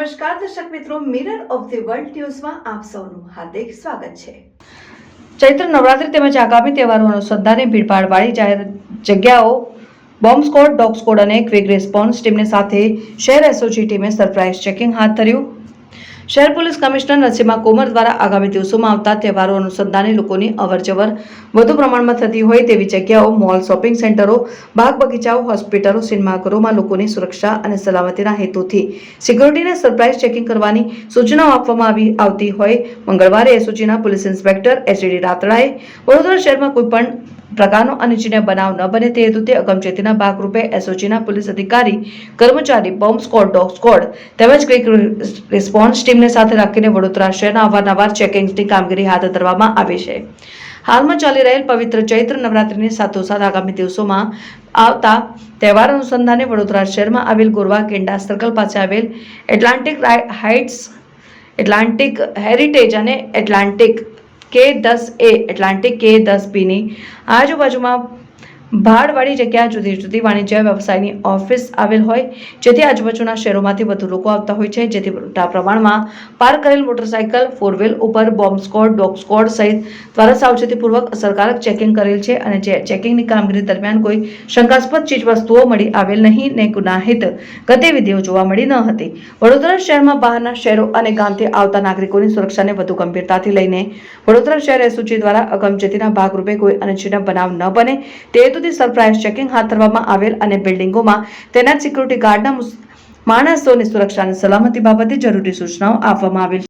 નમસ્કાર દર્શક મિત્રો, મિરર ઓફ ધી વર્લ્ડ ન્યૂઝમાં આપ સૌનું હાર્દિક સ્વાગત છે। ચૈત્ર નવરાત્રી તેમજ આગામી તહેવારો અનુસંધાને ભીડભાડવાળી જાહેર જગ્યાઓ બોમ્બ સ્ક્વોડ, ડોગ સ્ક્વોડ અને ક્વિક રિસ્પોન્સ ટીમને સાથે શહેર એસઓજી ટીમે સરપ્રાઇઝ ચેકિંગ હાથ ધર્યું। શહેર પોલીસ કમિશનર નસીમા કોમર દ્વારા આગામી દિવસોમાં આવતા તહેવારો અનુસંધાને લોકોની અવરજવર વધુ પ્રમાણમાં થતી હોય તેવી જગ્યાઓ, મોલ, શોપિંગ સેન્ટરો, બાગ બગીચાઓ, હોસ્પિટલો, સિનેમાઘરોમાં લોકોની સુરક્ષા અને સલામતીના હેતુથી સિક્યોરિટીને સરપ્રાઇઝ ચેકિંગ કરવાની સૂચનાઓ આપવામાં આવતી હોય મંગળવારે એસઓજીના પોલીસ ઇન્સ્પેક્ટર એચડી રાતડાએ વડોદરા શહેરમાં કોઈપણ પ્રકારનો અનિચ્છનીય બનાવ ન બને તે હેતુથી અગમચેતીના ભાગરૂપે એસઓજીના પોલીસ અધિકારી, કર્મચારી, બોમ્બ સ્ક્વોડ, ડોગ સ્ક્વોડ તેમજ ક્વિક રિસ્પોન્સ ટીમને સાથે રાખીને વડોદરા શહેરના અવારનવાર ચેકિંગની કામગીરી હાથ ધરવામાં આવી છે। હાલમાં ચાલી રહેલ પવિત્ર ચૈત્ર નવરાત્રીની સાથોસાથ આગામી દિવસોમાં આવતા તહેવાર અનુસંધાને વડોદરા શહેરમાં આવેલ ગોરવા કેન્ડા સર્કલ પાસે આવેલ એટલાન્ટિક હાઇટ્સ, એટલાન્ટિક હેરિટેજ અને એટલાન્ટિક K10A, એટલાન્ટિક K10B ની આજુબાજુમાં ભાડવાળી જગ્યા જુદી જુદી વાણિજ્ય વ્યવસાયની ઓફિસ આવેલ હોય જેથી આજુબાજુના શહેરોમાંથી વધુ લોકો આવતા હોય છે, જેથી મોટા પ્રમાણમાં પાર્ક કરેલ મોટરસાયકલ, ફોર વ્હીલ ઉપર બોમ્બ સ્ક્વોડ, ડોગ સ્ક્વોડ સહિત દ્વારા સાવચેતીપૂર્વક અસરકારક ચેકિંગ કરેલ છે અને જે ચેકિંગની કામગીરી દરમિયાન કોઈ શંકાસ્પદ ચીજવસ્તુઓ મળી આવેલ નહીં ને ગુનાહિત ગતિવિધિઓ જોવા મળી ન હતી। વડોદરા શહેરમાં બહારના શહેરો અને ગામથી આવતા નાગરિકોની સુરક્ષાને વધુ ગંભીરતાથી લઈને વડોદરા શહેર એસઓજી દ્વારા અગમચેતીના ભાગરૂપે કોઈ અનિચ્છનીય બનાવ ન બને તે હેતુથી સરપ્રાઇઝ ચેકિંગ હાથ ધરવામાં આવેલ અને બિલ્ડિંગોમાં તૈનાત સિક્યુરિટી ગાર્ડના માણસોની સુરક્ષા અને સલામતી બાબતે જરૂરી સૂચનાઓ આપવામાં આવેલ